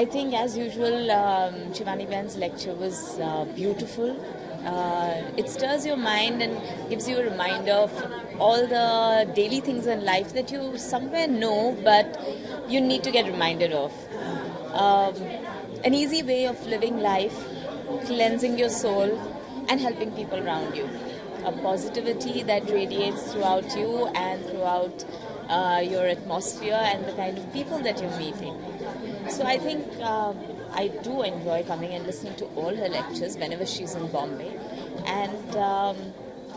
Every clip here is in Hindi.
I think, as usual, Shivani Ben's lecture was beautiful. It stirs your mind and gives you a reminder of all the daily things in life that you somewhere know, but you need to get reminded of. Um, an easy way of living life, cleansing your soul, and helping people around you. A positivity that radiates throughout you and throughout your atmosphere and the kind of people that you're meeting. So I think I do enjoy coming and listening to all her lectures whenever she's in Bombay, and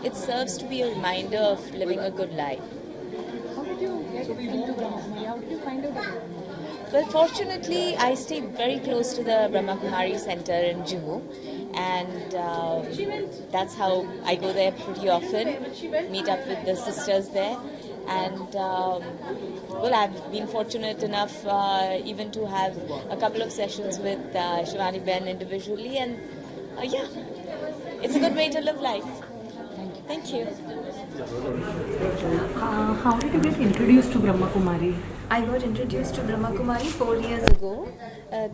it serves to be a reminder of living a good life. How did you get into Brahma Kumari? How did you find out about it? Well, fortunately, I stay very close to the Brahma Kumari Center in Juhu, and that's how I go there pretty often, meet up with the sisters there. And well, I've been fortunate enough even to have a couple of sessions with Shivani Ben individually, and yeah, it's a good way to live life. Thank you. How did you get introduced to Brahma Kumari? I got introduced to Brahma Kumari 4 years ago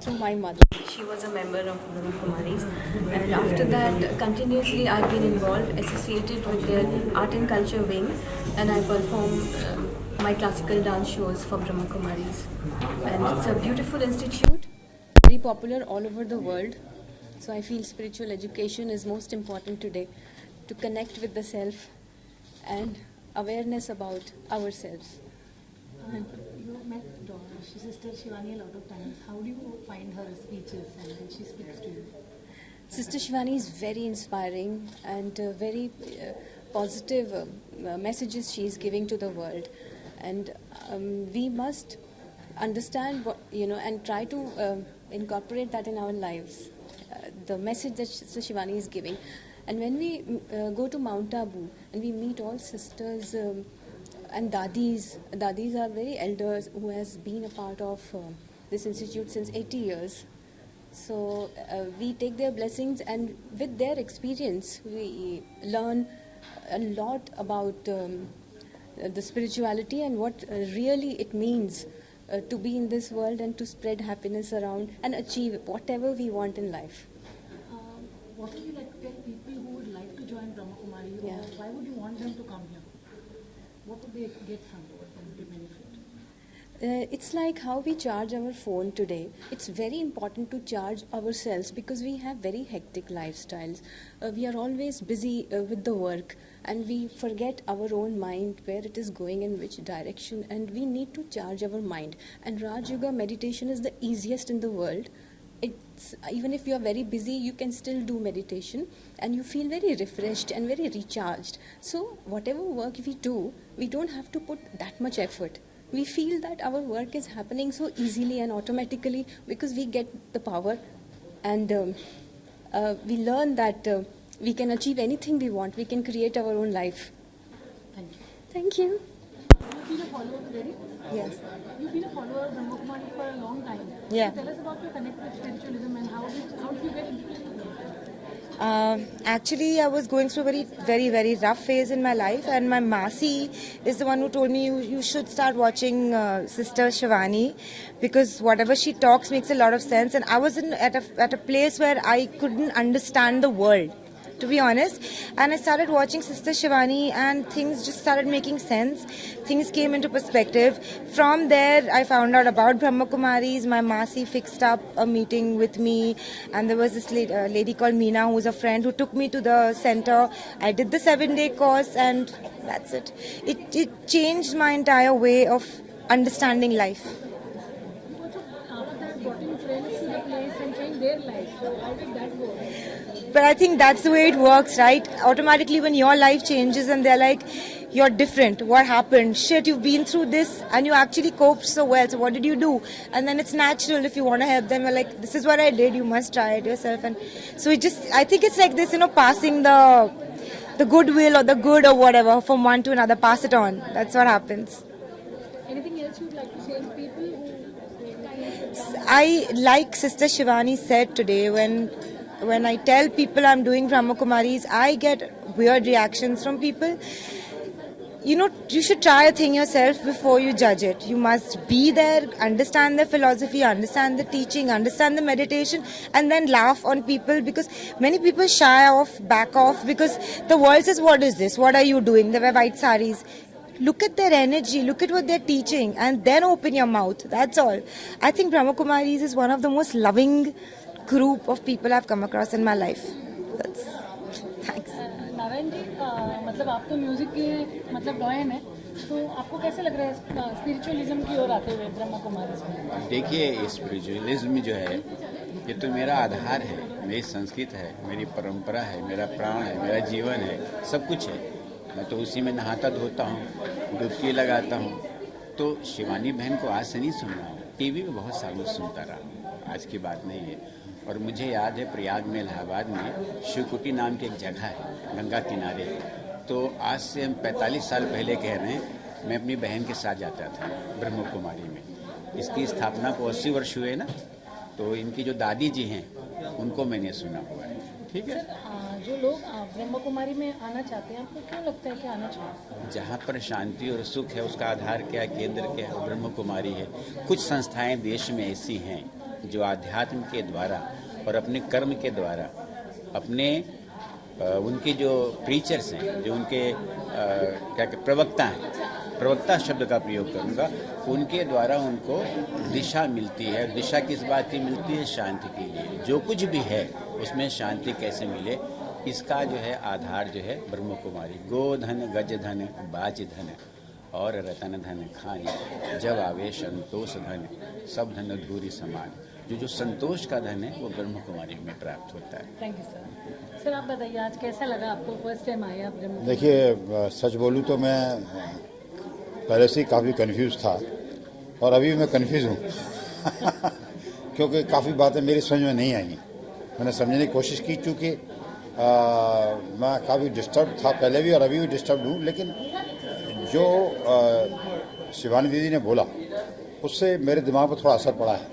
through my mother. She was a member of Brahma Kumaris, and after that, continuously I've been involved, associated with their art and culture wing, and I perform my classical dance shows for Brahma Kumaris. And it's a beautiful institute, very popular all over the world. So I feel spiritual education is most important today, to connect with the self and awareness about ourselves. You have met Sister Shivani a lot of times. How do you find her speeches and when she speaks to you? Sister Shivani is very inspiring and very positive messages she is giving to the world, and we must understand what, and try to incorporate that in our lives. The message that Sister Shivani is giving, and when we go to Mount Abu and we meet all sisters and dadis are very elders who has been a part of this institute since 80 years. So we take their blessings, and with their experience we learn a lot about the spirituality and what really it means to be in this world and to spread happiness around and achieve whatever we want in life. What would you like to tell people who would like to join Brahma Kumari? Yeah. Or why would you want them to come here? What would they get from the benefit? It's like how we charge our phone today. It's very important to charge ourselves because we have very hectic lifestyles. We are always busy with the work, and we forget our own mind, where it is going, in which direction, and we need to charge our mind. And Raj Yoga meditation is the easiest in the world. It's, even if you are very busy, you can still do meditation and you feel very refreshed and very recharged. So whatever work we do, we don't have to put that much effort. We feel that our work is happening so easily and automatically because we get the power, and we learn that we can achieve anything we want. We can create our own life. Thank you. Thank you. You've been a follower of Reddy? Yes. You've been a follower of Brahma Kumari for a long time. Yeah. So tell us about your connect with spiritualism and how did you get introduced to it? Actually, I was going through a very rough phase in my life, and my Masi is the one who told me you should start watching Sister Shivani, because whatever she talks makes a lot of sense. And I was at a place where I couldn't understand the world, to be honest, and I started watching Sister Shivani, and things just started making sense. Things came into perspective. From there, I found out about Brahma Kumaris. My Masi fixed up a meeting with me, and there was this lady called Meena, who's a friend, who took me to the center. I did the 7-day course, and that's it. It changed my entire way of understanding life. You also, after that, got in friends to the place and changed their life. So how did that go? But I think that's the way it works, right? Automatically, when your life changes and they're like, you're different, what happened? Shit, you've been through this and you actually coped so well, so what did you do? And then it's natural if you want to help them, you're like, this is what I did, you must try it yourself. And so I think it's like this, passing the goodwill or the good or whatever from one to another, pass it on. That's what happens. Anything else you'd like to say to people who I, like Sister Shivani said today, when I tell people I'm doing Brahma Kumaris, I get weird reactions from people. you should try a thing yourself before you judge it. You must be there, understand the philosophy, understand the teaching, understand the meditation, and then laugh on people, because many people shy off, back off, because the world says, what is this? What are you doing? They wear white saris. Look at their energy, look at what they're teaching, and then open your mouth. That's all. I think Brahma Kumaris is one of the most loving group of people I've come across in my life. Thanks. Narayan ji, मतलब आप तो म्यूजिक के मतलब डॉयन है, तो आपको कैसे लग रहा है स्पिरिचुअलिज्म की ओर आते हुए ब्रह्मा कुमारी में? देखिए, स्पिरिचुअलिज्म जो है ये तो मेरा आधार है, मेरी संस्कृत है, मेरी परंपरा है, मेरा प्राण है, मेरा जीवन है, सब कुछ है। मैं तो उसी में नहाता धोता हूँ, डुबकी लगाता हूँ। तो शिवानी बहन को आज से नहीं सुन रहा हूँ, टीवी में बहुत सालों से सुनता रहा, आज की बात नहीं है। और मुझे याद है प्रयाग में, इलाहाबाद में शिवकुटी नाम की एक जगह है गंगा किनारे। तो आज से हम 45 साल पहले कह रहे हैं, मैं अपनी बहन के साथ जाता था ब्रह्म कुमारी में। इसकी स्थापना को 80 वर्ष हुए ना, तो इनकी जो दादी जी हैं उनको मैंने सुना हुआ है। ठीक है, जो लोग ब्रह्म कुमारी में आना चाहते हैं, आपको क्यों लगता है कि आना चाहिए? जहाँ पर शांति और सुख है उसका आधार क्या है, केंद्र क्या है, ब्रह्म कुमारी है। कुछ संस्थाएं देश में ऐसी हैं जो आध्यात्म के द्वारा और अपने कर्म के द्वारा, अपने उनके जो प्रीचर्स हैं, जो उनके क्या प्रवक्ता हैं, प्रवक्ता शब्द का प्रयोग करूँगा, उनके द्वारा उनको दिशा मिलती है। दिशा किस बात की मिलती है? शांति के लिए। जो कुछ भी है उसमें शांति कैसे मिले, इसका जो है आधार जो है ब्रह्म कुमारी। गोधन गज धन बाज धन और रतन धन खानी, जब आवे संतोष धन सब धन धूरी समान। जो संतोष का धन है वो ब्रह्म कुमारी में प्राप्त होता है। Thank you sir. सर आप बताइए, आज कैसा लगा आपको, फर्स्ट टाइम आए आप ब्रह्म? देखिए, सच बोलूँ तो मैं पहले से ही काफ़ी कंफ्यूज था और अभी मैं कंफ्यूज हूँ क्योंकि काफ़ी बातें मेरी समझ में नहीं आई। मैंने समझने की कोशिश की, चूँकि मैं काफ़ी डिस्टर्ब था पहले भी और अभी भी डिस्टर्ब हूँ, लेकिन जो शिवानी दीदी ने बोला उससे मेरे दिमाग पर थोड़ा असर पड़ा है,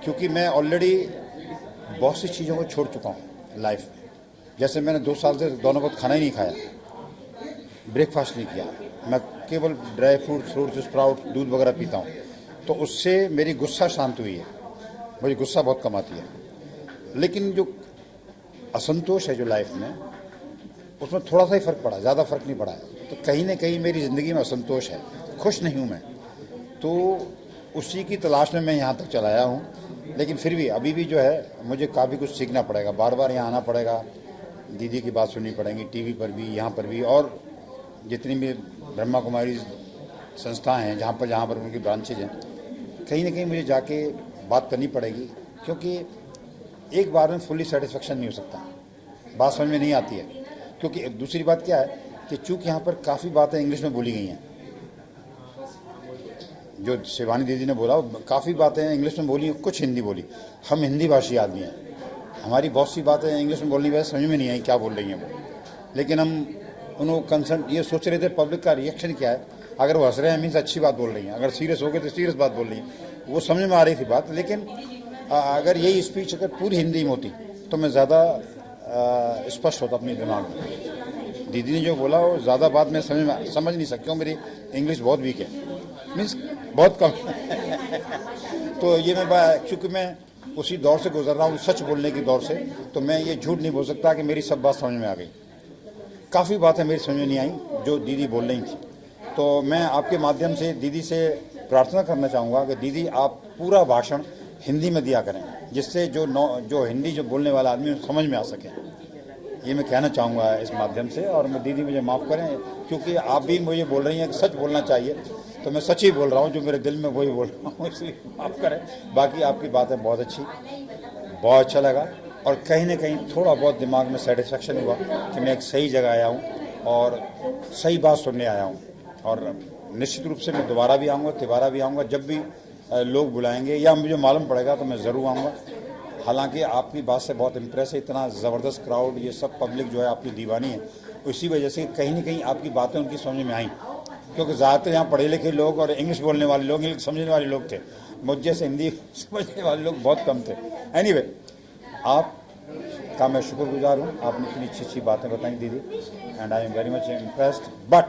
क्योंकि मैं ऑलरेडी बहुत सी चीज़ों को छोड़ चुका हूँ लाइफ में। जैसे मैंने 2 साल से दोनों वक्त खाना ही नहीं खाया, ब्रेकफास्ट नहीं किया, मैं केवल ड्राई फ्रूट्स स्प्राउट दूध वगैरह पीता हूँ। तो उससे मेरी गुस्सा शांत हुई है, मुझे गुस्सा बहुत कम आती है। लेकिन जो असंतोष है जो लाइफ में, उसमें थोड़ा सा ही फ़र्क पड़ा, ज़्यादा फ़र्क नहीं पड़ा है। तो कहीं ना कहीं मेरी ज़िंदगी में असंतोष है, खुश नहीं हूँ मैं। तो उसी की तलाश में मैं यहाँ तक चला आया हूँ। लेकिन फिर भी अभी भी जो है मुझे काफ़ी कुछ सीखना पड़ेगा, बार बार यहाँ आना पड़ेगा, दीदी की बात सुननी पड़ेगी, टीवी पर भी, यहाँ पर भी, और जितनी भी ब्रह्मा कुमारी संस्थाएं हैं जहाँ पर उनकी ब्रांचेज हैं, कहीं ना कहीं मुझे जाके बात करनी पड़ेगी, क्योंकि एक बार में फुली सेटिस्फेक्शन नहीं हो सकता, बात समझ में नहीं आती है। क्योंकि दूसरी बात क्या है कि चूँकि यहाँ पर काफ़ी बातें इंग्लिश में बोली गई हैं, जो शिवानी दीदी ने बोला काफ़ी बातें इंग्लिश में बोली, कुछ हिंदी बोली। हम हिंदी भाषी आदमी हैं, हमारी बहुत सी बातें इंग्लिश में बोलने की वजह से समझ में नहीं आई क्या बोल रही हैं वो। लेकिन हम उनको कंसर्न ये सोच रहे थे पब्लिक का रिएक्शन क्या है। अगर वो हंस रहे हैं मीन्स अच्छी बात बोल रही हैं, अगर सीरियस हो गए तो सीरियस बात बोल रही हैं, वो समझ में आ रही थी बात। लेकिन अगर यही स्पीच अगर पूरी हिंदी में होती तो मैं ज़्यादा स्पष्ट होता अपने दिमाग में। दीदी ने जो बोला वो ज़्यादा बात मैं समझ नहीं सकती हूँ, मेरी इंग्लिश बहुत वीक है, मीन्स बहुत कम तो ये मैं चूँकि मैं उसी दौर से गुजर रहा हूँ, सच बोलने के दौर से, तो मैं ये झूठ नहीं बोल सकता कि मेरी सब बात समझ में आ गई। काफ़ी बातें मेरी समझ में नहीं आई जो दीदी बोल रही थी। तो मैं आपके माध्यम से दीदी से प्रार्थना करना चाहूँगा कि दीदी आप पूरा भाषण हिंदी में दिया करें, जिससे जो हिंदी जो बोलने वाला आदमी समझ में आ सके। ये मैं कहना चाहूँगा इस माध्यम से। और मैं दीदी मुझे माफ़ करें, क्योंकि आप भी मुझे बोल रही हैं कि सच बोलना चाहिए, तो मैं सच ही बोल रहा हूँ, जो मेरे दिल में वही बोल रहा हूँ, इसलिए माफ़ करें। बाकी आपकी बातें बहुत अच्छी, बहुत अच्छा लगा, और कहीं ना कहीं थोड़ा बहुत दिमाग में सेटिस्फेक्शन हुआ कि मैं एक सही जगह आया हूँ और सही बात सुनने आया हूँ। और निश्चित रूप से मैं दोबारा भी आऊँगा, तिबारा भी आऊँगा, जब भी लोग बुलाएंगे या मुझे मालूम पड़ेगा तो मैं ज़रूर आऊँगा। हालांकि आपकी बात से बहुत इम्प्रेस है, इतना ज़बरदस्त क्राउड, ये सब पब्लिक जो है आपकी दीवानी है, इसी वजह से कहीं ना कहीं आपकी बातें उनकी समझ में आई, क्योंकि ज़्यादातर यहाँ पढ़े लिखे लोग और इंग्लिश बोलने वाले लोग, इंग्लिश समझने वाले लोग थे, मुझ जैसे हिंदी समझने वाले लोग बहुत कम थे। एनीवे, आप का मैं शुक्रगुजार हूँ। आपने इतनी अच्छी अच्छी बातें बताई दीदी, and I am very much impressed, but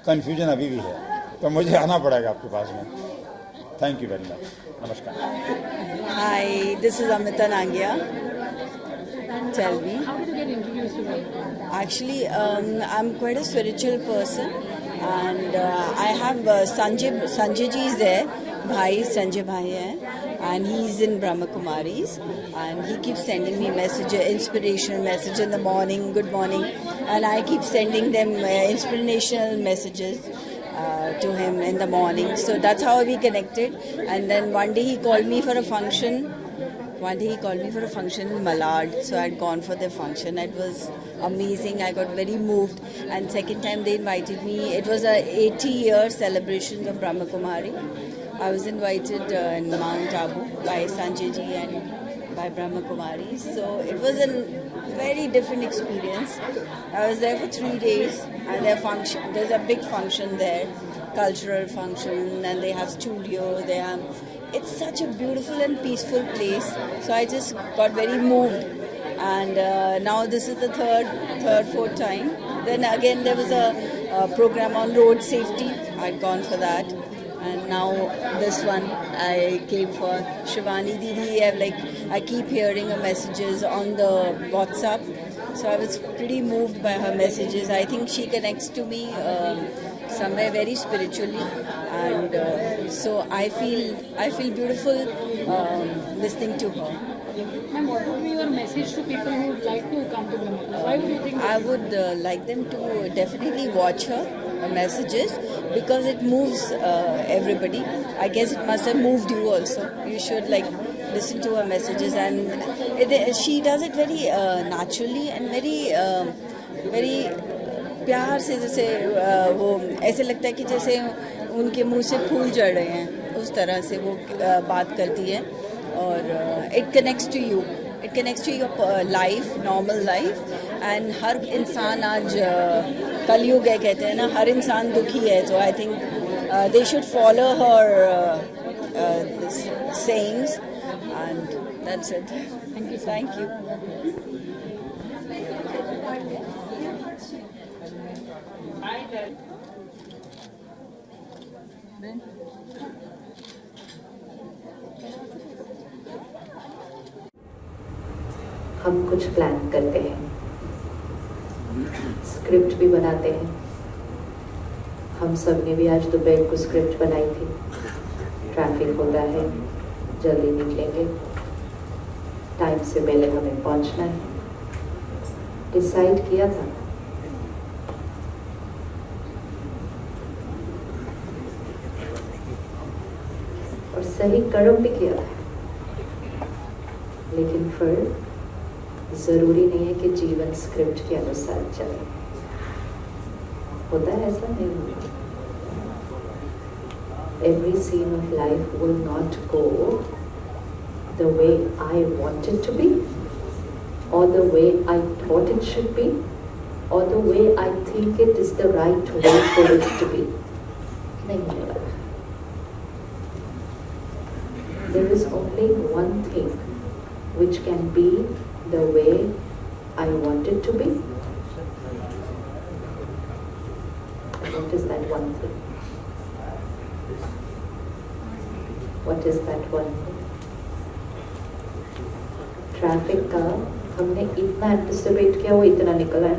confusion अभी भी है, तो मुझे आना पड़ेगा आपके पास में। थैंक यू वेरी मच, नमस्कार। Hi, this is Amita Nangia. Tell me. How did you get introduced to it? Actually, I'm quite a spiritual person, and I have Sanjay ji is there. Bhai Sanjay Bhai hai, and he's in Brahma Kumaris, and he keeps sending me messages, inspirational message in the morning, good morning, and I keep sending them inspirational messages. To him in the morning, so that's how we connected. And then one day he called me for a function. In Malad, so I had gone for the function. It was amazing. I got very moved. And second time they invited me. It was a 80-year celebration of Brahma Kumari. I was invited in Mount Abu by Sanjay ji and by Brahma Kumari. So it was a very different experience. I was there for 3 days, and there's a big function there, cultural function, and they have studio. It's such a beautiful and peaceful place. So I just got very moved, and now this is the fourth time. Then again there was a program on road safety. I'd gone for that. And now this one I came for Shivani Didi. I keep hearing her messages on the WhatsApp, so I was pretty moved by her messages. I think she connects to me somewhere very spiritually, and so I feel beautiful listening to her. Ma'am, what would be your message to people who would like to come to Brahma Kumaris? Why would you think? I would like them to definitely watch her messages, because it moves everybody. I guess it must have moved you also. You should listen to her messages, and she does it very naturally and very प्यार से, जैसे वो ऐसे लगता है कि जैसे उनके मुंह से फूल झड़ रहे हैं, उस तरह से वो बात करती है. और it connects to you. It connects to your life, normal life. And हर इंसान आज कलयुग है कहते हैं ना, हर इंसान दुखी है. So I think they should follow her sayings, and that's it. Thank you. Thank you. हम कुछ प्लान करते हैं, स्क्रिप्ट भी बनाते हैं. हम सब ने भी आज दोपहर को स्क्रिप्ट बनाई थी. ट्रैफिक होता है, जल्दी निकलेंगे, टाइम से पहले हमें पहुंचना है. डिसाइड किया था. और सही कर्म भी किया था. लेकिन फिर जरूरी नहीं है कि जीवन स्क्रिप्ट के अनुसार चले. होता है ऐसा? नहीं. Every scene of life will not go the way I want it to be, or the way I thought it should be, or the way I think it is the right way for it to be. नहीं होने वाला. There is only one thing which can be the way I want it to be. What is that one thing? What is that one thing? Traffic का हमने इतना एंटिसिपेट किया, वो इतना निकला है.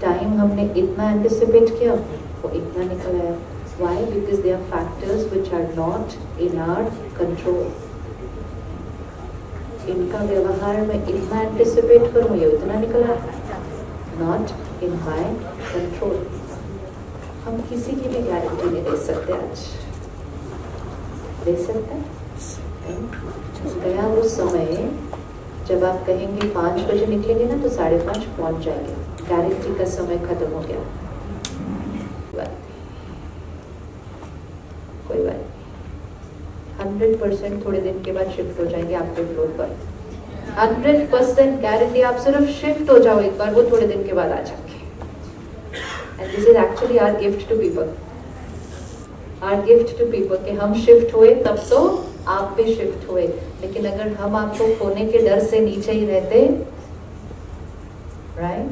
टाइम हमने इतना एंटिसिपेट किया, वो इतना निकला है. Why? Because there are factors which are not in our control. इनका व्यवहार में इतना एंटिसिपेट करूँ, ये उतना निकला. Not in my control. हम किसी की भी गारंटी नहीं दे सकते. आज दे सकते हैं? गया वो समय जब आप कहेंगे 5 बजे निकलेंगे ना, तो 5:30 पहुंच जाएंगे. गारंटी का समय खत्म हो गया. कोई बात 100% थोड़े दिन के बाद शिफ्ट हो जाएंगे आपके फ्लोर पर. 100% गारंटी. आप सिर्फ शिफ्ट हो जाओ एक बार, वो थोड़े दिन के बाद आ जाएंगे. And this is actually our gift to people. Our gift to people कि हम शिफ्ट हुए तब तो आप पे शिफ्ट हुए, लेकिन अगर हम आपको खोने के डर से नीचे ही रहते, right?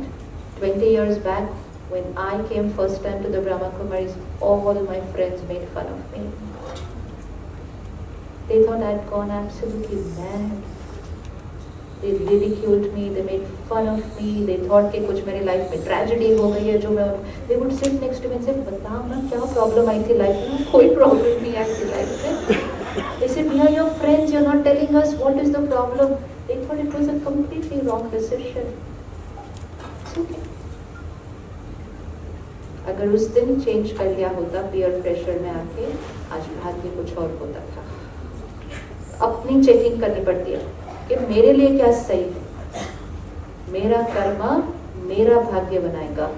20 years back, when I came first time to the Brahma Kumaris, all my friends made fun of me. They thought I'd gone absolutely mad. They ridiculed me, they made fun of me, they thought कि कुछ मेरी लाइफ में ट्रेजेडी हो गई है जो मैं, they would sit next to me and say, बताओ ना क्या प्रॉब्लम आई थी लाइफ में? कोई प्रॉब्लम नहीं आई थी लाइफ में. They said, we are your friends, you're not telling us what is the problem. They thought it was a completely wrong decision. It's okay. अगर उस दिन चेंज कर लिया होता पीयर प्रेशर में आके, आज भाग्य कुछ और होता था. अपनी चेकिंग करनी पड़ती है कि मेरे लिए क्या सही है, मेरा कर्म मेरा भाग्य बनाएगा.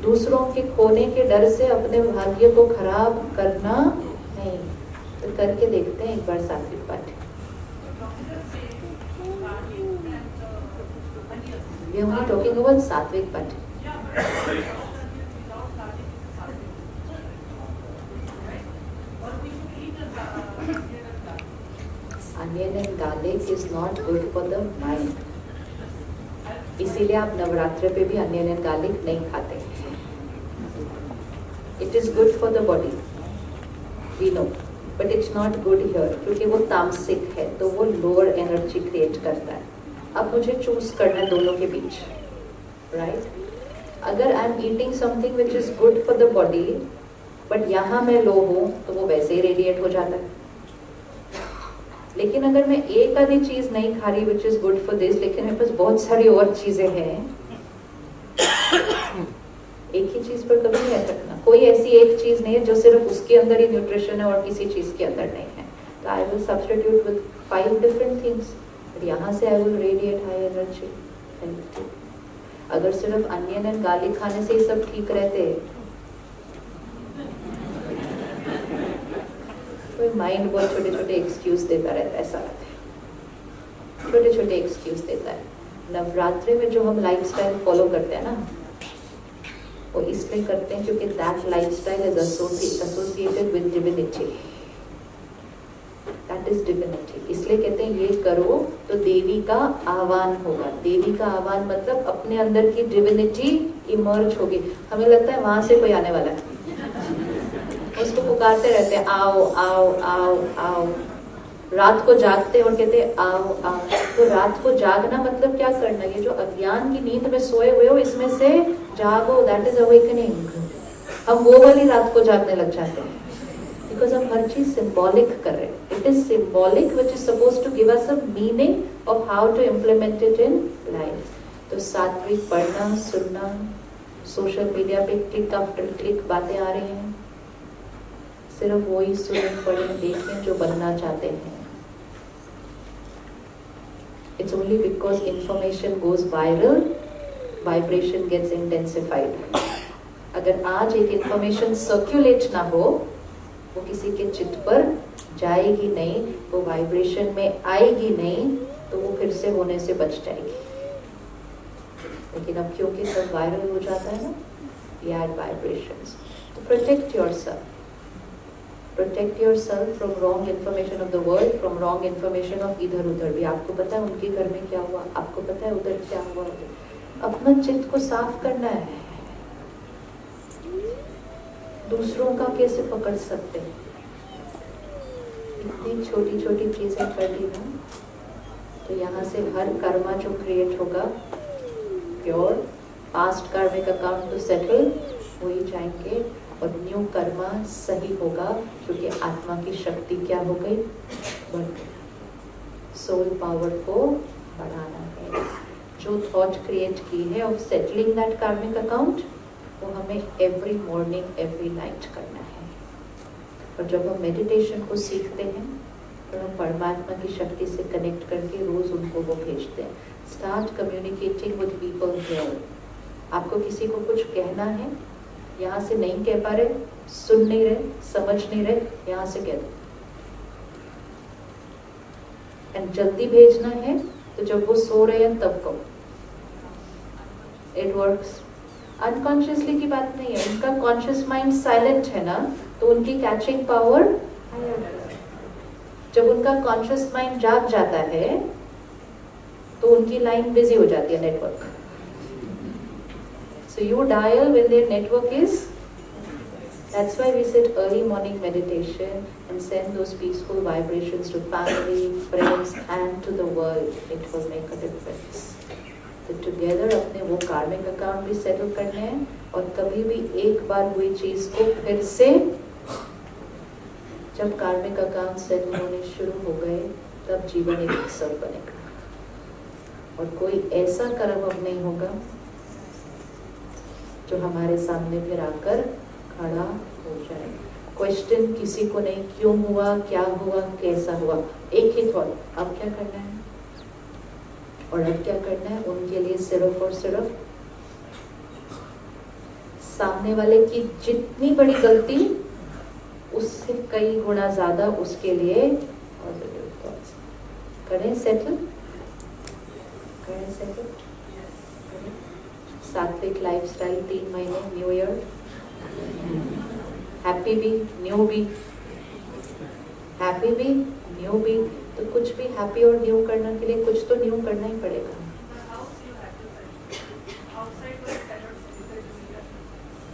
दूसरों के खोने के डर से अपने भाग्य को खराब करना नहीं. तो करके देखते हैं एक बार सात्विक पाठ. We are only talking about सात्विक पाठ. Onion and garlic is not good for the mind. इसीलिए आप नवरात्र पे भी onion and garlic नहीं खाते. It is good for the body, we know, but it's not good here क्योंकि वो तामसिक है, तो वो lower energy create करता है. अब मुझे चूज करना है दोनों के बीच, right? अगर I am eating something which is good for the body, but यहाँ मैं लो हूँ, तो वो वैसे ही रेडिएट हो जाता है. लेकिन अगर मैं एक आधी चीज नहीं खा रही which is good for this, लेकिन मेरे पास बहुत सारी और चीजें हैं, एक ही चीज पर कभी नहीं अटकना. कोई ऐसी एक चीज नहीं है जो सिर्फ उसके अंदर ही न्यूट्रिशन है और किसी चीज के अंदर नहीं है. तो I will substitute with 5 different things, but यहाँ से I will radiate high energy. अगर सिर्फ अनियन एंड गार्लिक खाने से ही सब ठीक रहते, माइंड बहुत छोटे छोटे एक्सक्यूज देता रहता है, सारा छोटे छोटे एक्सक्यूज देता है. नवरात्रि में जो हम लाइफस्टाइल फॉलो करते हैं ना, वो इसलिए करते हैं क्योंकि that lifestyle is associated with divinity. That is divinity. इसलिए कहते हैं ये करो तो देवी का आह्वान होगा. देवी का आह्वान मतलब अपने अंदर की डिविनिटी इमर्ज होगी. हमें लगता है वहां से कोई आने वाला है, उसको पुकारते रहते हैं, आओ आओ आओ आओ. रात को जागते और कहते हैं आओ आओ. तो रात को जागना मतलब क्या करना? ये जो अज्ञान की नींद में सोए हुए हो, इसमें से जागो. That is awakening. हम वो वाली रात को जागने लग जाते हैं बिकॉज हम हर चीज सिंबॉलिक कर रहे हैं. It is symbolic which is suppose to give us a meaning of how to implement it in life. तो सात्विक पढ़ना, सुनना, सोशल मीडिया पे क्लिक आफ्टर क्लिक बातें आ रही हैं, सिर्फ वही सुनें, पढ़ें, देखें जो बनना चाहते हैं. It's only because information goes viral, vibration gets intensified. अगर आज एक information circulate ना हो, वो किसी के चित्त पर जाएगी नहीं, वो vibration में आएगी नहीं, तो वो फिर से होने से बच जाएगी. लेकिन अब क्योंकि सब वायरल हो जाता है ना, we add vibrations. To protect yourself. Protect yourself from wrong information of the world, from wrong information of इधर उधर भी. आपको पता है उनके घर में क्या हुआ, आपको पता है उधर क्या हुआ. अपना चित्त को साफ करना है. दूसरों का कैसे पकड़ सकते हैं? इतनी छोटी छोटी चीजें कर ली ना, तो यहाँ से हर कर्मा जो क्रिएट होगा, pure past karmic account to settle, वही जाएंगे और न्यू कर्मा सही होगा क्योंकि आत्मा की शक्ति क्या हो गई, बढ़ गई. सोल पावर को बढ़ाना है. जो थॉट क्रिएट की है ऑफ सेटलिंग दैट कार्मिक अकाउंट, वो हमें एवरी मॉर्निंग एवरी नाइट करना है. और जब हम मेडिटेशन को सीखते हैं तो हम परमात्मा की शक्ति से कनेक्ट करके रोज उनको वो भेजते हैं. Start communicating with people here. आपको किसी को कुछ कहना है, यहाँ से नहीं कह पा रहे, सुन नहीं रहे, समझ नहीं रहे, यहाँ से कह दो. एंड जल्दी भेजना है तो जब वो सो रहे हैं तब कहो. It works. अनकॉन्शियसली की बात नहीं है, उनका कॉन्शियस माइंड साइलेंट है ना, तो उनकी कैचिंग पावर हायर है. जब उनका कॉन्शियस माइंड जाग जाता है तो उनकी लाइन बिजी हो जाती है, network. So you dial when their network is. That's why we said early morning meditation and send those peaceful vibrations to family, friends and to the world. It will make a difference. So together अपने वो कार्मिक अकाउंट भी सेटल करने हैं और कभी भी एक बार हुई चीज को फिर से, जब कार्मिक अकाउंट सेटल होने शुरू हो गए तब जीवन एक उत्सव बनेगा और कोई ऐसा कर्म अब नहीं होगा जो हमारे सामने फिर आकर खड़ा हो जाए. क्वेश्चन किसी को नहीं, क्यों हुआ, क्या हुआ, कैसा हुआ, एक ही थॉट, अब क्या करना है और अब क्या करना है. उनके लिए सिर्फ और सिर्फ सामने वाले की जितनी बड़ी गलती उससे कई गुना ज्यादा उसके लिए पॉजिटिव थॉट्स करें. सेटल करें, सेटल. सात्विक लाइफस्टाइल 3 महीने, न्यू ईयर, हैप्पी भी, न्यू भी, हैप्पी भी, न्यू भी. तो कुछ भी हैप्पी और न्यू करने के लिए कुछ तो न्यू करना ही पड़ेगा.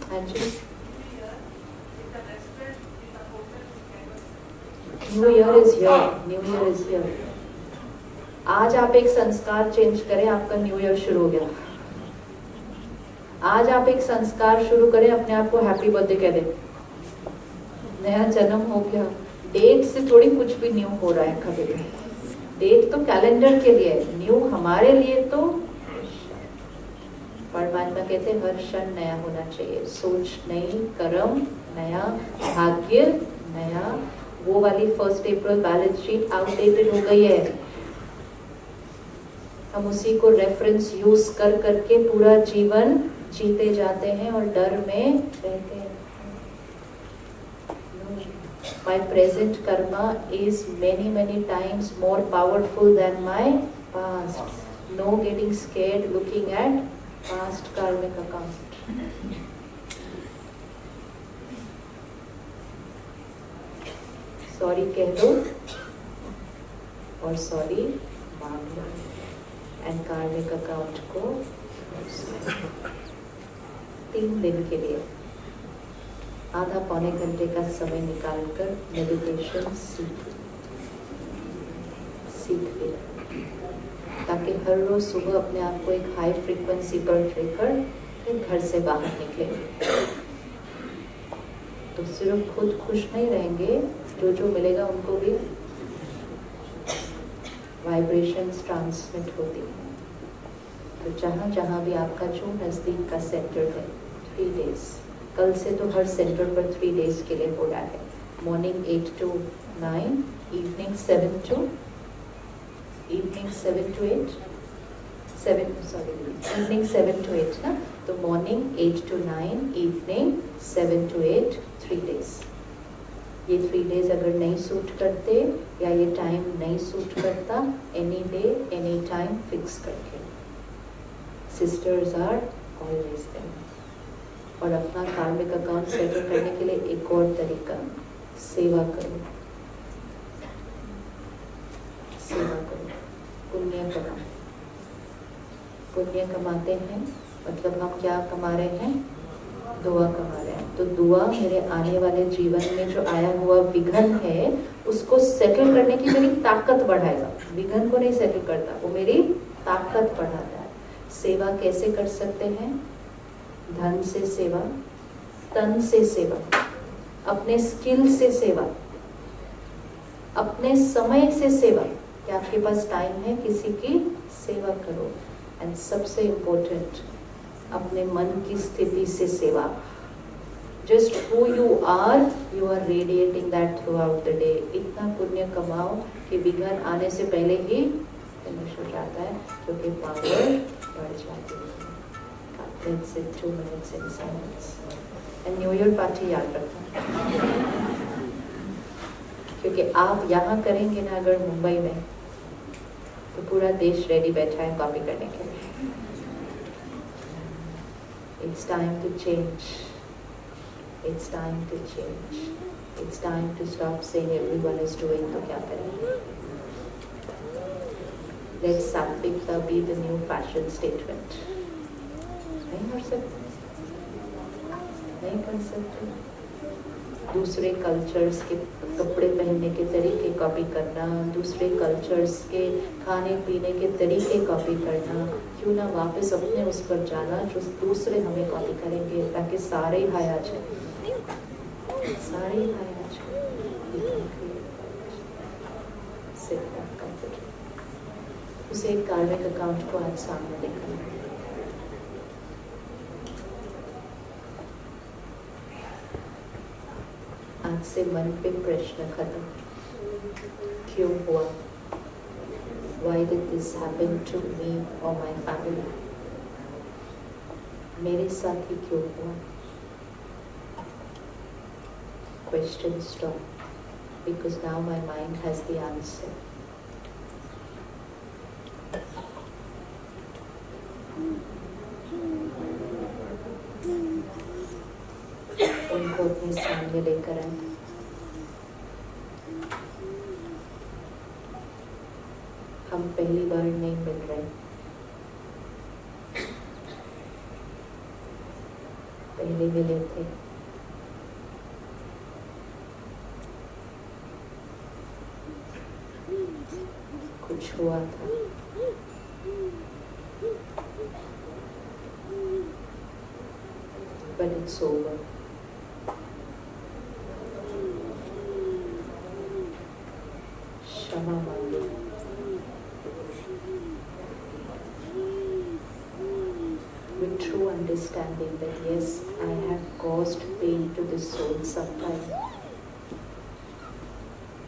हाँ जी, new year is here, new year is here. आज आप एक संस्कार चेंज करें, आपका न्यू ईयर शुरू हो गया. आज आप एक संस्कार शुरू करें, अपने आप को हैप्पी बर्थडे कह दें, नया जन्म हो गया. डेट से थोड़ी कुछ भी न्यू हो रहा है कभी भी. डेट तो कैलेंडर के लिए, न्यू हमारे लिए. तो परमात्मा कहते हैं हर क्षण नया होना चाहिए. सोच नई, कर्म नया, भाग्य नया. वो वाली 1 अप्रैल बैलेंस शीट आउटडेटेड हो गई है. हम उसी को रेफरेंस यूज कर करके पूरा जीवन जीते जाते हैं और डर में रहते हैं. My present karma is many times more powerful than my past. No getting scared looking at past karmic account. Sorry कह दो और सॉरी मांग लो एंड कार्मिक अकाउंट को 3 दिन के लिए आधा पौने घंटे का समय निकालकर मेडिटेशन सीख ले, ताकि हर रोज सुबह अपने आप को एक हाई फ्रीक्वेंसी पर लेकर फिर घर से बाहर निकले. तो सिर्फ खुद खुश नहीं रहेंगे, जो मिलेगा उनको भी वाइब्रेशंस ट्रांसमिट होती है. तो जहाँ जहाँ भी आपका जो नज़दीक का सेंटर है, 3 डेज, कल से तो हर सेंटर पर 3 डेज के लिए हो रहा है. मॉर्निंग 8 to 9, इवनिंग 7 to 8 ना. तो morning 8 to 9, evening 7 to 8, 3 days. ये 3 डेज अगर नहीं सूट करते या ये टाइम नहीं सूट करता, any day any time fix करके सिस्टर्स आर ऑलवेज देयर. और अपना कार्मिक अकाउंट सेटल करने के लिए एक और तरीका, सेवा करो. सेवा करो, पुण्य कमाओ. पुण्य कमाते हैं मतलब हम क्या कमा रहे हैं, दुआ कमा रहे हैं. तो दुआ मेरे आने वाले जीवन में जो आया हुआ विघ्न है उसको सेटल करने की मेरी ताकत बढ़ाएगा. विघ्न को नहीं सेटल करता, वो मेरी ताकत बढ़ाता है. सेवा कैसे कर सकते हैं? धन से सेवा, तन से सेवा, अपने स्किल से सेवा, अपने समय से सेवा. कि आपके पास टाइम है, किसी की सेवा करो. एंड सबसे इम्पोर्टेंट, अपने मन की स्थिति से सेवा. Just who you are radiating that throughout the day. इतना पुण्य कमाओ कि विघ्न आने से पहले ही फिनिश हो जाता है, क्योंकि पावर बढ़ जाती है. Let's sit 2 minutes in silence. And New Year party याद रखना, क्योंकि आप यहाँ करेंगे ना अगर मुंबई में, तो पूरा देश रेडी बैठा है कॉपी करने के लिए. It's time to change. It's time to change. It's time to stop saying everyone is doing तो क्या करें. Let सात्विकता be the new fashion statement. नहीं कर सकते. नहीं कर सकते. दूसरे कल्चर्स के कपड़े पहनने के तरीके कॉपी करना, दूसरे कल्चर्स के खाने पीने के तरीके कॉपी करना, क्यों ना वापस अपने उस पर जाना जो दूसरे हमें कॉपी करेंगे, ताकि सारे ही हाय आ जाए, सारे ही हाय आ जाए. उसे एक कार्मिक अकाउंट को आज सामने देखना है. आज से मन पे प्रश्न खत्म. क्यों हुआ? Why did this happen to me or my family? मेरे साथ ही क्यों हुआ? Question stop, because now my mind has the answer. उनको अपने सामने लेकर आए. हम पहली बार नहीं मिल रहे, पहले मिले थे. कुछ हुआ था. But it's over. क्षमा मांगो. With true understanding that yes, I have caused pain to the soul sometime.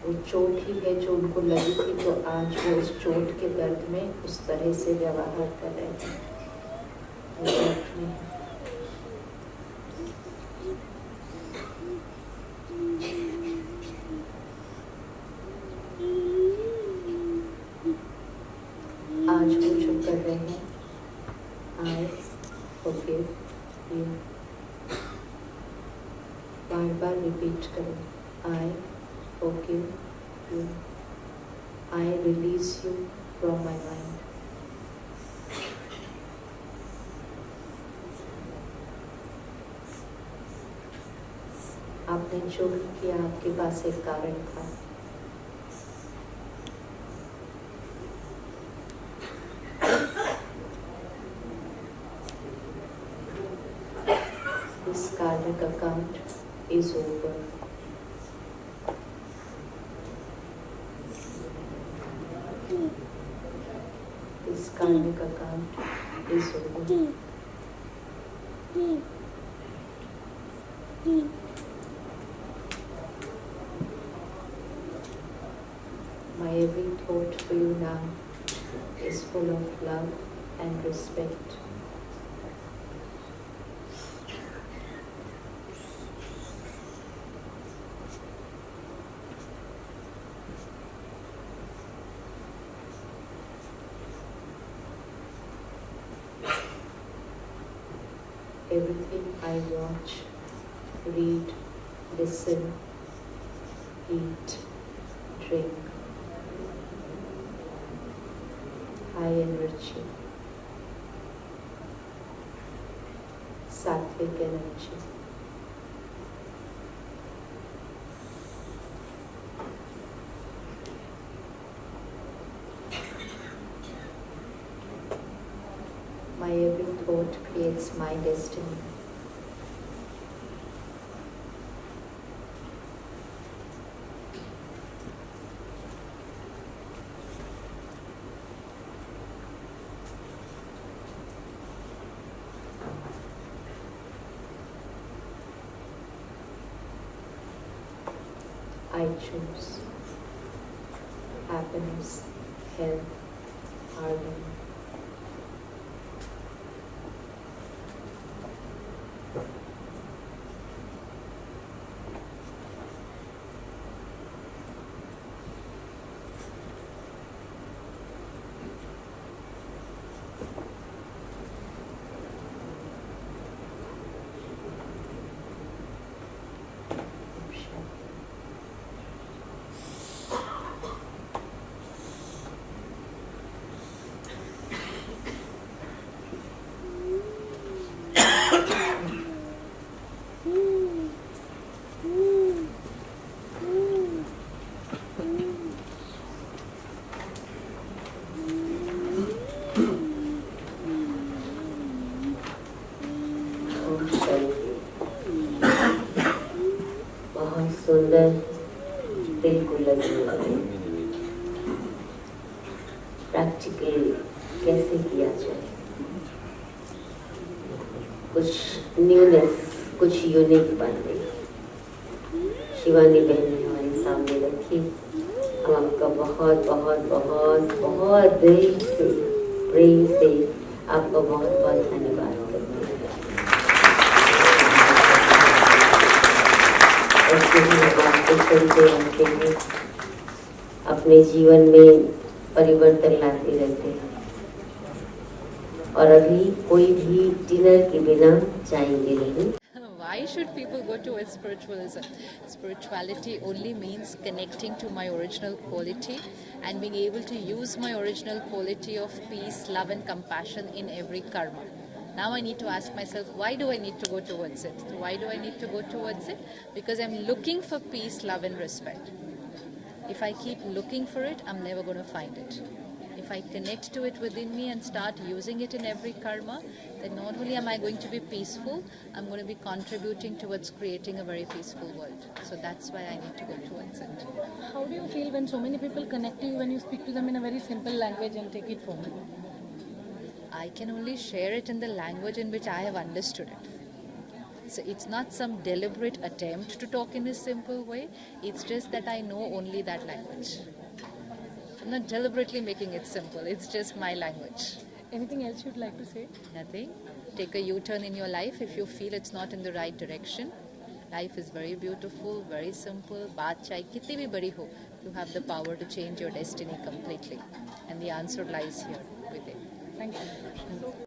वो चोट ही है जो उनको लगी थी, तो आज वो उस चोट के दर्द में उस तरह से व्यवहार कर रहे हैं. आज वो जो कर रहे हैं, I forgive you. Bar bar repeat करो. I forgive you. I release you from my mind. आपने जो भी किया, आपके पास एक कारण था. This karmic account is over. This karmic account is over. My every thought for you now is full of love and respect. Everything I watch, read, listen, eat, drink, high energy, sattvic energy. My every thought creates my destiny. I choose happiness, health, harmony. सुंदर दिल को लगने वाली प्रैक्टिकल कैसे किया जाए, कुछ न्यूनेस, कुछ यूनिक बातें शिवानी बहन ने हमारे सामने रखी। हम आपका बहुत बहुत बहुत बहुत दिल से, प्रेम से आपका बहुत बहुत धन्यवाद करते हैं। ऐसे ही हम आपको चलते रहते हैं, अपने जीवन में परिवर्तन लाते रहते हैं। और अभी कोई भी डिनर के बिना जाएंगे नहीं। Why should people go towards spiritualism? Spirituality only means connecting to my original quality and being able to use my original quality of peace, love and compassion in every karma. Now I need to ask myself, why do I need to go towards it? Why do I need to go towards it? Because I'm looking for peace, love and respect. If I keep looking for it, I'm never going to find it. If I connect to it within me and start using it in every karma, then not only am I going to be peaceful, I'm going to be contributing towards creating a very peaceful world. So that's why I need to go towards it. How do you feel when so many people connect to you when you speak to them in a very simple language and take it from you? I can only share it in the language in which I have understood it. So it's not some deliberate attempt to talk in a simple way. It's just that I know only that language. I'm not deliberately making it simple. It's just my language. Anything else you'd like to say? Nothing. Take a U-turn in your life if you feel it's not in the right direction. Life is very beautiful, very simple. Baat chahe kitni bhi badi ho, you have the power to change your destiny completely. And the answer lies here within. Thank you.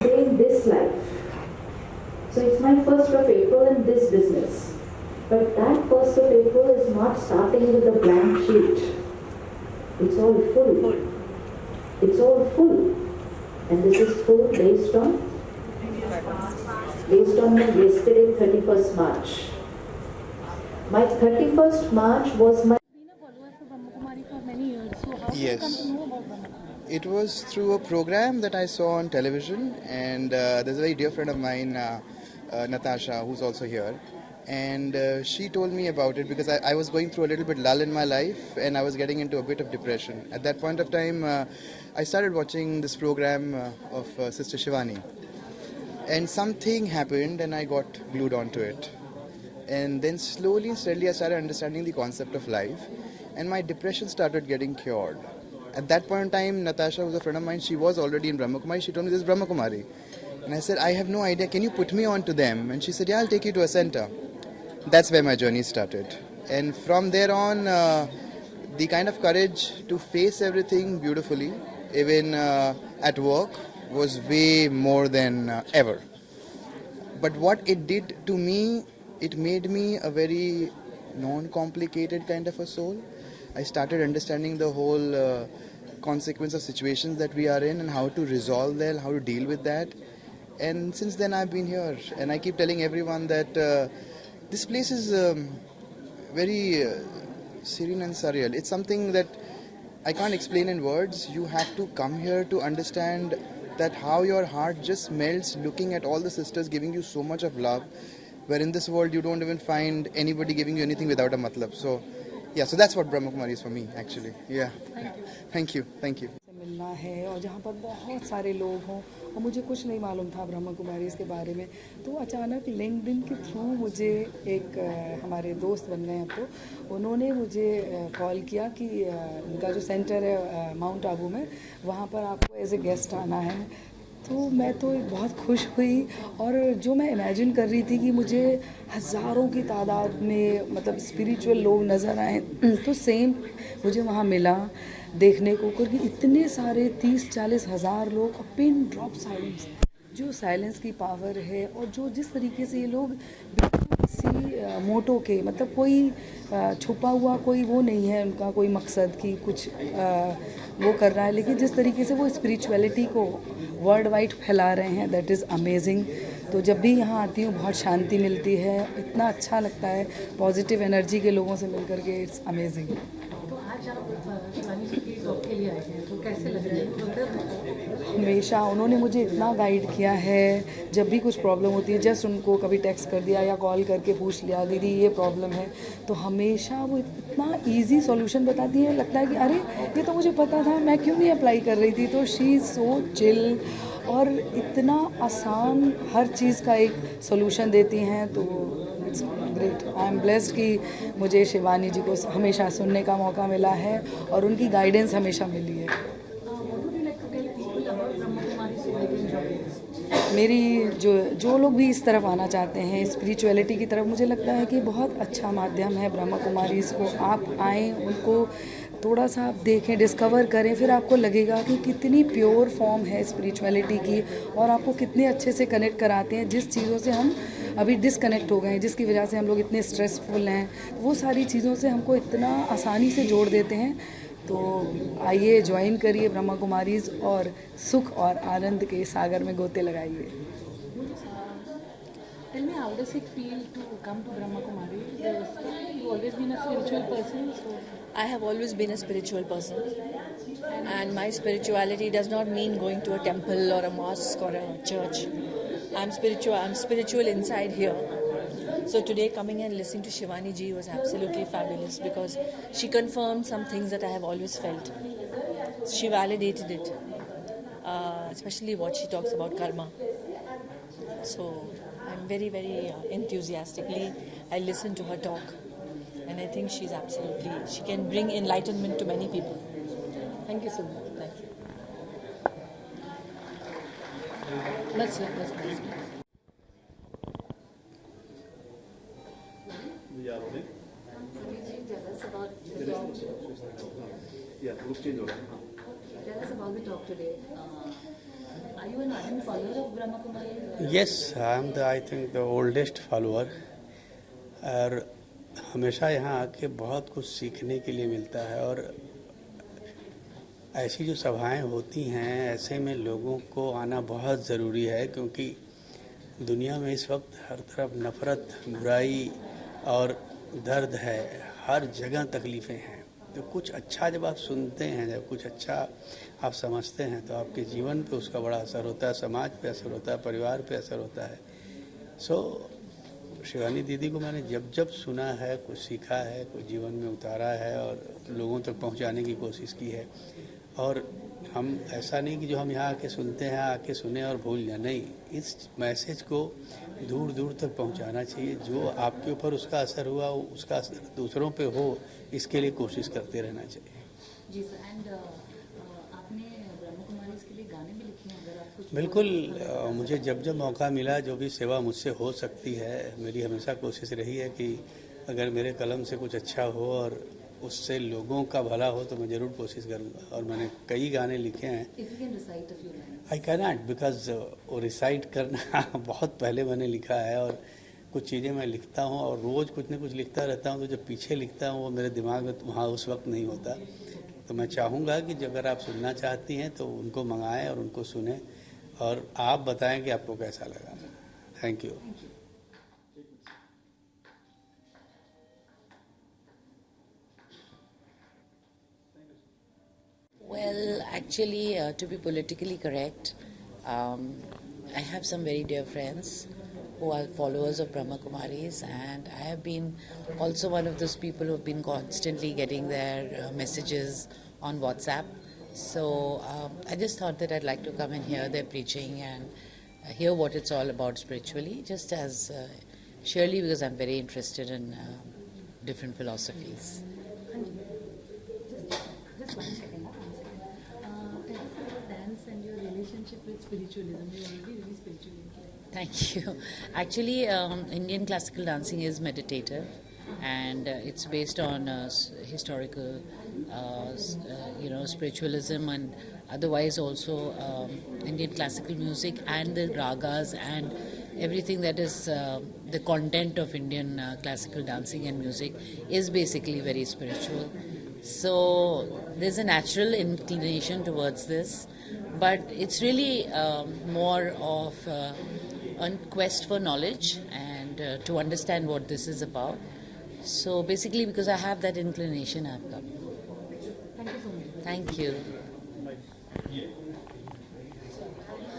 In this life, so it's my 1st of April in this business. But that 1st of April is not starting with a blank sheet. It's all full. It's all full. And this is full based on my yesterday 31st March. My 31st March was my... Been a follower for Brahma Kumari for many years. So how did you Yes. come to know about Brahma Kumari? It was through a program that I saw on television, and there's a very dear friend of mine, Natasha, who's also here. And she told me about it because I was going through a little bit lull in my life and I was getting into a bit of depression. At that point of time, I started watching this program of Sister Shivani. And something happened and I got glued onto it. And then slowly and steadily I started understanding the concept of life and my depression started getting cured. At that point in time, Natasha, who's a friend of mine, she was already in Brahma Kumari. She told me this is Brahma Kumari. And I said, I have no idea, can you put me on to them? And she said, yeah, I'll take you to a center. That's where my journey started. And from there on, the kind of courage to face everything beautifully, even at work, was way more than ever. But what it did to me, it made me a very non-complicated kind of a soul. I started understanding the whole consequence of situations that we are in and how to resolve them, how to deal with that. And since then I've been here, and I keep telling everyone that this place is very serene and surreal. It's something that I can't explain in words. You have to come here to understand that how your heart just melts looking at all the sisters giving you so much of love, where in this world you don't even find anybody giving you anything without a matlab. So yeah, so that's what Brahma Kumari is for me actually. Yeah. Thank you. Thank you. मिलना है और जहाँ पर बहुत सारे लोग हों और मुझे कुछ नहीं मालूम था ब्रह्मा कुमारी इसके बारे में, तो अचानक लिंक्डइन के थ्रू मुझे एक हमारे दोस्त बन गए हैं, तो उन्होंने मुझे कॉल किया कि उनका जो सेंटर है माउंट आबू में, वहाँ पर आपको एज ए गेस्ट आना है। तो मैं तो बहुत खुश हुई और जो मैं इमेजिन कर रही थी कि मुझे हज़ारों की तादाद में मतलब स्पिरिचुअल लोग नज़र आए, तो सेम मुझे वहाँ मिला देखने को, क्योंकि इतने सारे 30-40 हज़ार लोग, पिन ड्रॉप साइलेंस, जो साइलेंस की पावर है और जो जिस तरीके से ये लोग किसी मोटो के मतलब कोई छुपा हुआ कोई वो नहीं है उनका कोई मकसद कि कुछ वो कर रहा है, लेकिन जिस तरीके से वो स्पिरिचुअलिटी को वर्ल्ड वाइड फैला रहे हैं, दैट इज़ अमेजिंग। तो जब भी यहाँ आती हूँ बहुत शांति मिलती है, इतना अच्छा लगता है पॉजिटिव एनर्जी के लोगों से मिल करके, इट्स अमेजिंग। तो आज आप शिवानी जी की टॉक के लिए आए हैं, तो कैसे लग रहा है? मतलब हमेशा उन्होंने मुझे इतना गाइड किया है, जब भी कुछ प्रॉब्लम होती है जस्ट उनको कभी टेक्स्ट कर दिया या कॉल करके पूछ लिया दीदी ये प्रॉब्लम है, तो हमेशा वो इतना इजी सॉल्यूशन बताती है, लगता है कि अरे ये तो मुझे पता था, मैं क्यों नहीं अप्लाई कर रही थी। तो शी इज़ सो चिल और इतना आसान हर चीज़ का एक सॉल्यूशन देती हैं, तो it's great. I am blessed कि मुझे शिवानी जी को हमेशा सुनने का मौका मिला है और उनकी गाइडेंस हमेशा मिली है। मेरी जो लोग भी इस तरफ आना चाहते हैं स्पिरिचुअलिटी की तरफ, मुझे लगता है कि बहुत अच्छा माध्यम है ब्रह्मा कुमारी। इसको आप आएँ, उनको थोड़ा सा आप देखें, डिस्कवर करें, फिर आपको लगेगा कि कितनी प्योर फॉर्म है स्पिरिचुअलिटी की और आपको कितने अच्छे से कनेक्ट कराते हैं। जिस चीज़ों से हम अभी डिसकनेक्ट हो गए हैं, जिसकी वजह से हम लोग इतने स्ट्रेसफुल हैं, वो सारी चीज़ों से हमको इतना आसानी से जोड़ देते हैं। तो आइए ज्वाइन करिए ब्रह्मा कुमारीज़ और सुख और आनंद के सागर में गोते लगाइए। Tell me, how does it feel to come to Brahma Kumari? You always been a spiritual person, so I have always been a spiritual person, and my spirituality does not mean going to a temple or a mosque or a church. I'm spiritual inside here. So today coming and listening to Shivani ji was absolutely fabulous because she confirmed some things that I have always felt. She validated it, especially what she talks about karma. So I'm very, very enthusiastically, I listen to her talk, and I think she can bring enlightenment to many people. thank you so much. Thank you. Let's. Tell us about the talk today. Are you an ardent follower of Brahma Kumari? Yes, I am I think the oldest follower. और हमेशा यहाँ आके बहुत कुछ सीखने के लिए मिलता है और ऐसी जो सभाएं होती हैं ऐसे में लोगों को आना बहुत ज़रूरी है, क्योंकि दुनिया में इस वक्त हर तरफ नफ़रत, बुराई और दर्द है, हर जगह तकलीफ़ें हैं। तो कुछ अच्छा जब आप सुनते हैं, जब कुछ अच्छा आप समझते हैं, तो आपके जीवन पे उसका बड़ा असर होता है, समाज पे असर होता है, परिवार पे असर होता है। शिवानी दीदी को मैंने जब सुना है, कुछ सीखा है, कुछ जीवन में उतारा है और लोगों तक पहुंचाने की कोशिश की है। और हम ऐसा नहीं कि जो हम यहाँ आके सुनते हैं आके सुने और भूल जाए, नहीं, इस मैसेज को दूर दूर तक पहुँचाना चाहिए। जो आपके ऊपर उसका असर हुआ उसका असर दूसरों पे हो, इसके लिए कोशिश करते रहना चाहिए। जी सर, एंड आपने ब्रह्मा कुमारी के लिए गाने भी लिखे हैं, अगर आप कुछ बिल्कुल, मुझे जब मौका मिला, जो भी सेवा मुझसे हो सकती है, मेरी हमेशा कोशिश रही है कि अगर मेरे कलम से कुछ अच्छा हो और उससे लोगों का भला हो तो मैं ज़रूर कोशिश करूँगा। और मैंने कई गाने लिखे हैं। आई कैन नॉट, बिकॉज वो रिसाइट करना बहुत पहले मैंने लिखा है और कुछ चीज़ें मैं लिखता हूँ और रोज़ कुछ न कुछ लिखता रहता हूँ, तो जब पीछे लिखता हूँ वो मेरे दिमाग में वहाँ उस वक्त नहीं होता। तो मैं चाहूँगा कि जो अगर आप सुनना चाहती हैं तो उनको मंगाएं और उनको सुने और आप बताएं कि आपको कैसा लगा। Thank you. Well, actually, to be politically correct, I have some very dear friends who are followers of Brahma Kumaris, and I have been also one of those people who have been constantly getting their messages on WhatsApp. So I just thought that I'd like to come and hear their preaching and hear what it's all about spiritually, just as surely because I'm very interested in different philosophies. Just 1 second. Tell us about dance and your relationship with spiritualism. You're already really spiritual. Thank you. Actually, Indian classical dancing is meditative, and it's based on historical, spiritualism, and otherwise also Indian classical music and the ragas and everything that is the content of Indian classical dancing and music is basically very spiritual. So there's a natural inclination towards this, but it's really more of a quest for knowledge and to understand what this is about. So basically, because I have that inclination, I've come. Thank you so much. Thank you.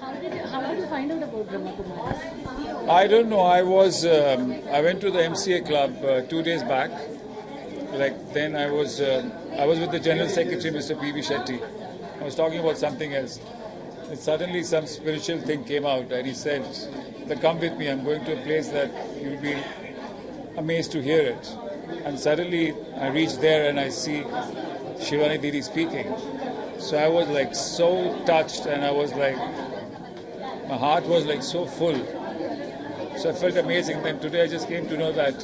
How did you find out about Brahma Kumaris? I don't know. I went to the MCA club 2 days back. Like then I was with the General Secretary, Mr. P.V. Shetty. I was talking about something else. And suddenly some spiritual thing came out and he said, come with me, I'm going to a place that you'll be amazed to hear it. And suddenly I reached there and I see Shivani Didi speaking. So I was like so touched and I was like, my heart was like so full. So I felt amazing. Then today I just came to know that,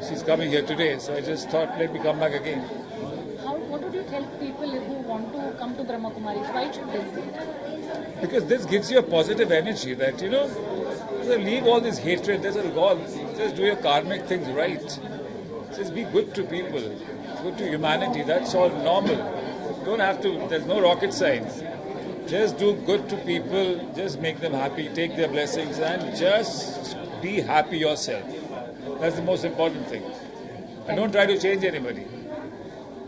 she's coming here today. So I just thought, let me come back again. What would you tell people who want to come to Brahma Kumaris? Why should they do it? Because this gives you a positive energy that, so leave all this hatred. There's a God. Just do your karmic things right. Just be good to people, good to humanity. That's all normal. You don't have to, there's no rocket science. Just do good to people, just make them happy, take their blessings and just be happy yourself. That's the most important thing. And don't try to change anybody.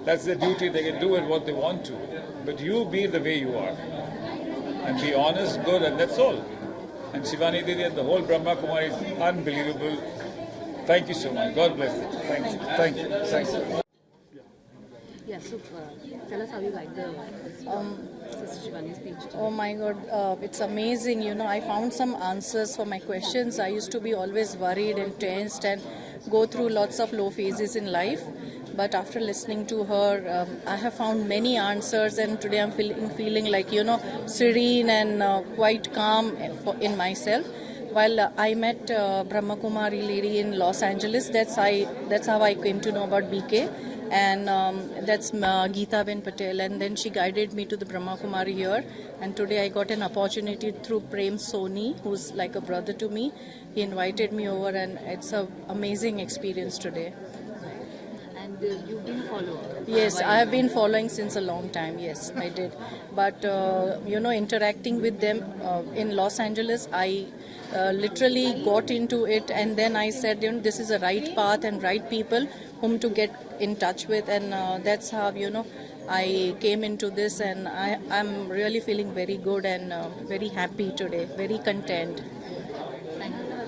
That's their duty, they can do it what they want to. But you be the way you are. And be honest, good, and that's all. And Shivani Didi and the whole Brahma Kumari is unbelievable. Thank you so much. God bless you. Thank you. Thank you. Thank you. Yeah, so tell us how you liked the Sister Shivani's speech today. Oh my God, it's amazing. I found some answers for my questions. I used to be always worried and tensed and go through lots of low phases in life. But after listening to her, I have found many answers, and today I'm feeling like, serene and quite calm in myself. While I met Brahma Kumari lady in Los Angeles, that's how I came to know about BK. And that's Geeta Ben Patel, and then she guided me to the Brahma Kumari here. And today I got an opportunity through Prem Soni, who's like a brother to me. He invited me over, and it's an amazing experience today. And you've been following? Yes, I have been following since a long time. Yes, I did. But interacting with them in Los Angeles, I literally got into it, and then I said, this is a right path and right people whom to get in touch with, and that's how I came into this, and I'm really feeling very good and very happy today, very content.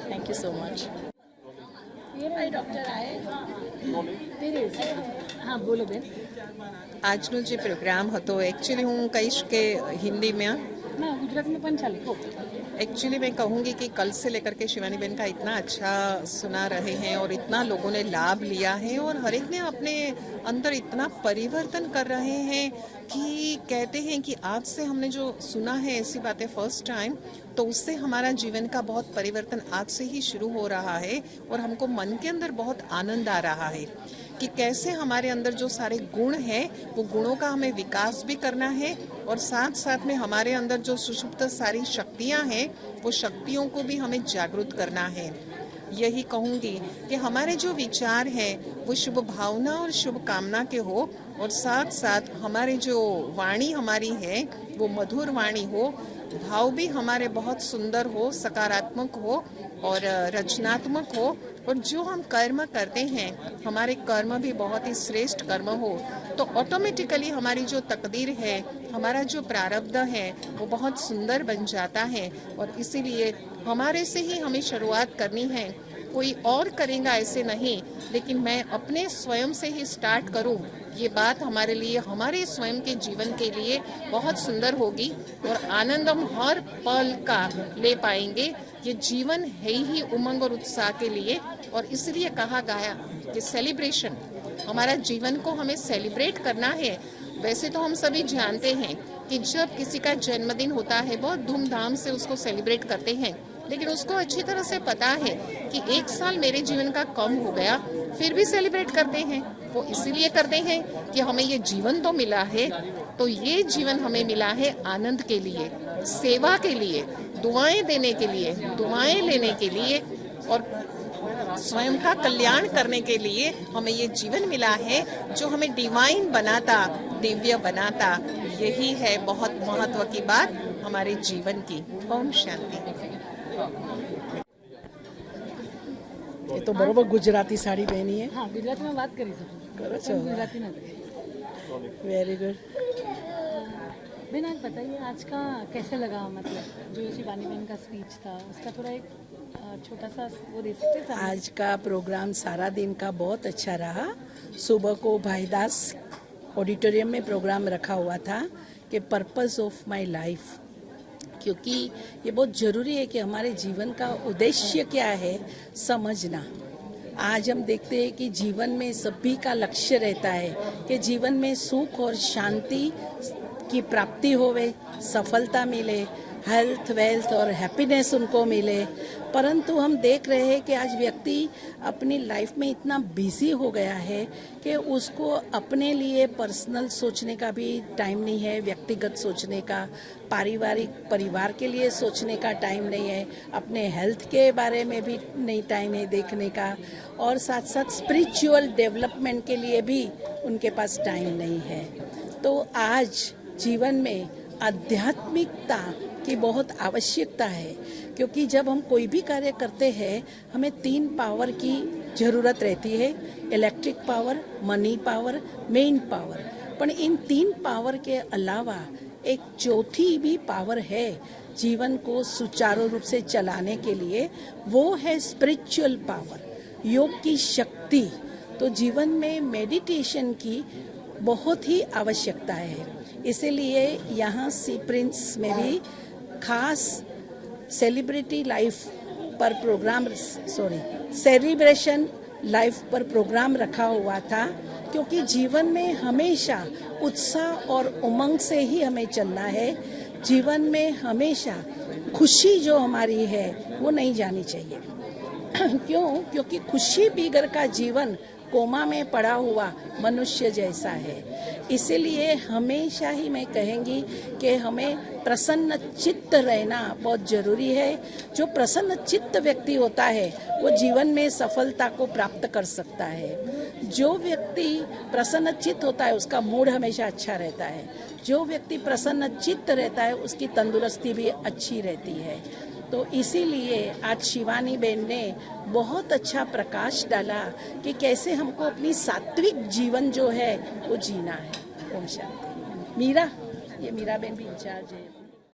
Thank you so much. આજનો જે પ્રોગ્રામ હતો एक्चुअली હું કહીશ કે હિન્દીમાં एक्चुअली मैं कहूँगी कि कल से लेकर के शिवानी बहन का इतना अच्छा सुना रहे हैं और इतना लोगों ने लाभ लिया है और हर एक ने अपने अंदर इतना परिवर्तन कर रहे हैं कि कहते हैं कि आज से हमने जो सुना है ऐसी बातें फर्स्ट टाइम, तो उससे हमारा जीवन का बहुत परिवर्तन आज से ही शुरू हो रहा है और हमको मन के अंदर बहुत आनंद आ रहा है कि कैसे हमारे अंदर जो सारे गुण हैं वो गुणों का हमें विकास भी करना है और साथ साथ में हमारे अंदर जो सुषुप्त सारी शक्तियां हैं वो शक्तियों को भी हमें जागृत करना है। यही कहूँगी कि हमारे जो विचार हैं वो शुभ भावना और शुभ कामना के हो और साथ साथ हमारे जो वाणी हमारी है वो मधुर वाणी हो, भाव भी हमारे बहुत सुंदर हो, सकारात्मक हो और रचनात्मक हो और जो हम कर्म करते हैं हमारे कर्म भी बहुत ही श्रेष्ठ कर्म हो, तो ऑटोमेटिकली हमारी जो तकदीर है, हमारा जो प्रारब्ध है वो बहुत सुंदर बन जाता है। और इसीलिए हमारे से ही हमें शुरुआत करनी है, कोई और करेगा ऐसे नहीं, लेकिन मैं अपने स्वयं से ही स्टार्ट करूं, ये बात हमारे लिए, हमारे स्वयं के जीवन के लिए बहुत सुंदर होगी और आनंद हम हर पल का ले पाएंगे। ये जीवन है ही उमंग और उत्साह के लिए और इसलिए कहा गया कि सेलिब्रेशन, हमारा जीवन को हमें सेलिब्रेट करना है। वैसे तो हम सभी जानते हैं कि जब किसी का जन्मदिन होता है बहुत धूमधाम से उसको सेलिब्रेट करते हैं, लेकिन उसको अच्छी तरह से पता है कि एक साल मेरे जीवन का कम हो गया फिर भी सेलिब्रेट करते हैं। वो इसलिए करते हैं कि हमें ये जीवन तो मिला है, तो ये जीवन हमें मिला है आनंद के लिए, सेवा के लिए, दुआएं देने के लिए, दुआएं लेने के लिए और स्वयं का कल्याण करने के लिए हमें ये जीवन मिला है जो हमें डिवाइन बनाता, दिव्य बनाता। यही है बहुत महत्व की बात हमारे जीवन की। ओम शांति। ये तो बरोबर गुजराती साड़ी पहनी है। हाँ, गुजराती में बात करी सकूँ, કરો છો ગુજરાતી નથી। Very good. बेन आज बताइए आज का कैसे लगा, मतलब जो शिवानी बहन का स्पीच था उसका थोड़ा एक छोटा सा वो दे सकते हैं? आज का प्रोग्राम सारा दिन का बहुत अच्छा रहा। सुबह को भाईदास ऑडिटोरियम में प्रोग्राम रखा हुआ था कि पर्पस ऑफ माय लाइफ, क्योंकि ये बहुत ज़रूरी है कि हमारे जीवन का उद्देश्य क्या है समझना। आज हम देखते हैं कि जीवन में सभी का लक्ष्य रहता है कि जीवन में सुख और शांति की प्राप्ति होवे, सफलता मिले, हेल्थ वेल्थ और हैप्पीनेस उनको मिले। परंतु हम देख रहे हैं कि आज व्यक्ति अपनी लाइफ में इतना बिजी हो गया है कि उसको अपने लिए पर्सनल सोचने का भी टाइम नहीं है, व्यक्तिगत सोचने का, पारिवारिक परिवार के लिए सोचने का टाइम नहीं है, अपने हेल्थ के बारे में भी नहीं टाइम है देखने का, और साथ साथ स्पिरिचुअल डेवलपमेंट के लिए भी उनके पास टाइम नहीं है। तो आज जीवन में आध्यात्मिकता की बहुत आवश्यकता है, क्योंकि जब हम कोई भी कार्य करते हैं हमें 3 पावर की ज़रूरत रहती है, electric power, money power, main power. पर इन 3 पावर के अलावा एक चौथी भी पावर है जीवन को सुचारू रूप से चलाने के लिए, वो है स्पिरिचुअल पावर, योग की शक्ति। तो जीवन में मेडिटेशन की बहुत ही आवश्यकता है। इसीलिए यहाँ सी प्रिंस में भी खास सेलिब्रिटी लाइफ पर प्रोग्राम सेलिब्रेशन लाइफ पर प्रोग्राम रखा हुआ था, क्योंकि जीवन में हमेशा उत्साह और उमंग से ही हमें चलना है। जीवन में हमेशा खुशी जो हमारी है वो नहीं जानी चाहिए। क्यों? क्योंकि खुशी बिगर का जीवन कोमा में पड़ा हुआ मनुष्य जैसा है। इसीलिए हमेशा ही मैं कहेंगी कि हमें प्रसन्न चित्त रहना बहुत ज़रूरी है। जो प्रसन्न चित्त व्यक्ति होता है वो जीवन में सफलता को प्राप्त कर सकता है। जो व्यक्ति प्रसन्न चित्त होता है उसका मूड हमेशा अच्छा रहता है। जो व्यक्ति प्रसन्न चित्त रहता है उसकी तंदुरुस्ती भी अच्छी रहती है। तो इसीलिए आज शिवानी बहन ने बहुत अच्छा प्रकाश डाला कि कैसे हमको अपनी सात्विक जीवन जो है वो जीना है। ओम शांति। मीरा, ये मीरा बहन भी इंचार्ज है।